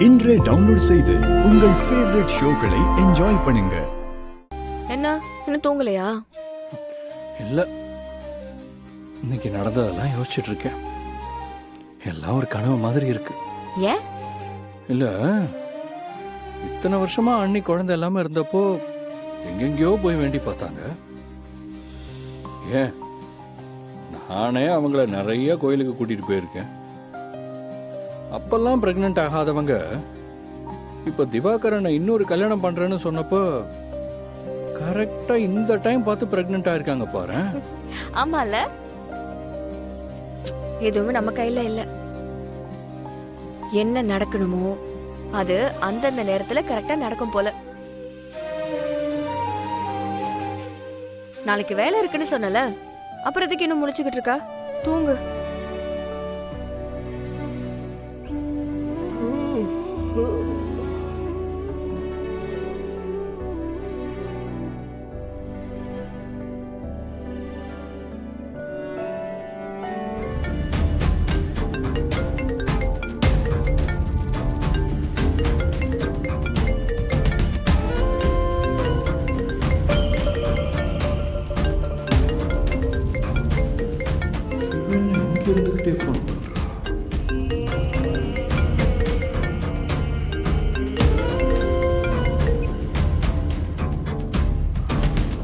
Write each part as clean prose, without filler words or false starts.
இன்றே டவுன்லோட் செய்து உங்கள் ஃபேவரட் ஷோக்களை என்ஜாய் பண்ணுங்க. என்ன இன்னும் தூங்கலையா? இல்ல, இன்னைக்கு நடந்ததெல்லாம் யோசிச்சுட்டு இருக்கேன். எல்லாம் ஒரு கனவு மாதிரி இருக்கு. ஏன்? இல்ல, இத்தனை வருஷமா அண்ணி குழந்தை எல்லாமே இருந்தப்போ எங்கெங்கயோ போய் வேண்டி பார்த்தாங்க. ஏன், நானே அவங்கள நிறைய கோயிலுக்கு கூட்டிட்டு போயிருக்கேன். அப்பெல்லாம் பிரெக்னென்ட் ஆகாதவங்க இப்ப திவாகரனை இன்னொரு கல்யாணம் பண்றேன்னு சொன்னப்போ கரெக்டா இந்த டைம் பார்த்து பிரெக்னென்ட் ஆயிருக்காங்க பாரு. ஆமால, எதுவுமே நம்ம கையில இல்ல. என்ன நடக்கணுமோ அது அந்தந்த நேரத்துல கரெக்டா நடக்கும் போல. நாளைக்கு வேலை இருக்குன்னு சொன்னல, அப்புறம் எதுக்கு இன்னும் முடிச்சுக்கிட்டு இருக்கா? தூங்கு.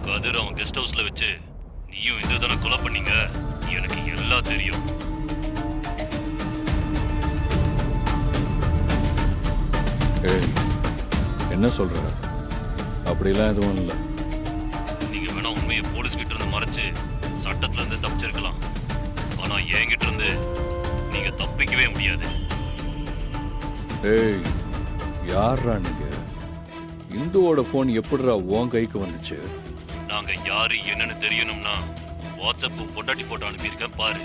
கதிர் அவன் கெஸ்ட் ஹவுஸ்ல வச்சு நீயும் இந்த தானே கொலை பண்ணீங்க, எனக்கு எல்லாம் தெரியும். ஏய், என்ன சொல்ற? அப்படிலாம் எதுவும் இல்லை. நீங்க வேணா உண்மையை போலீஸ் கிட்ட இருந்து மறைச்சு சட்டத்துல இருந்து தப்பிச்சிருக்கலாம், ஆனா என்கிட்ட இருந்து நீங்க தப்பிக்கவே முடியாது. ஏய், யாரா நீங்க? இந்துவோட போன் எப்படிடா உன் கைக்கு வந்துச்சு? நாங்க யாரு என்னன்னு தெரியணும்னா வாட்ஸ்அப் பொண்டாட்டி போட்டோ அனுப்பியிருக்கேன் பாரு.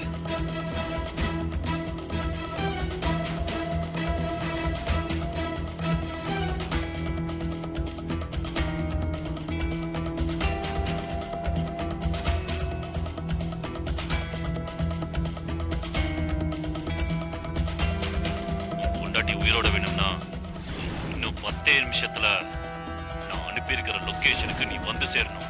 பொண்டாட்டி உயிரோட வேணும்னா இன்னும் 10 நிமிஷத்துல நான் அனுப்பியிருக்கிற லொகேஷனுக்கு நீ வந்து சேரணும்.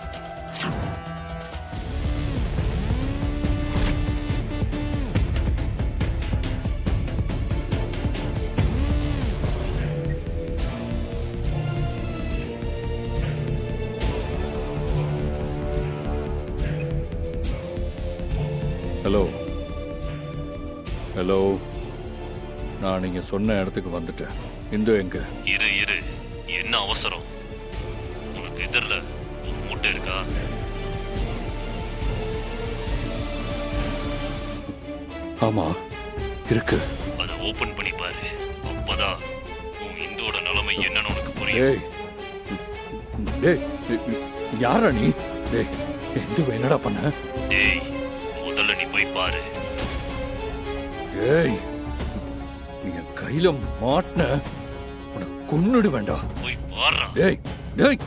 ஹலோ ஹலோ, நான் நீங்க சொன்ன இடத்துக்கு வந்துட்டேன். இந்து எங்க? இரு, என்ன அவசரம்? உனக்கு எதிரில் ஒரு மூட்டை இருக்கா? ஆமா, இருக்கு. அதை ஓபன் பண்ணி பாரு, அப்பதான் உன் இந்துவோட நிலைமை என்னன்னு உனக்கு புரியும். டேய், யாரா நீ? டேய், இந்து என்னடா பண்ண? டேய், முதல்ல நீ போய் பாரு. டேய், நீ என் கையில மாட்டின உனக்கு கொன்னுடு வேண்டாம். போய் பாரு. டேய் டேய்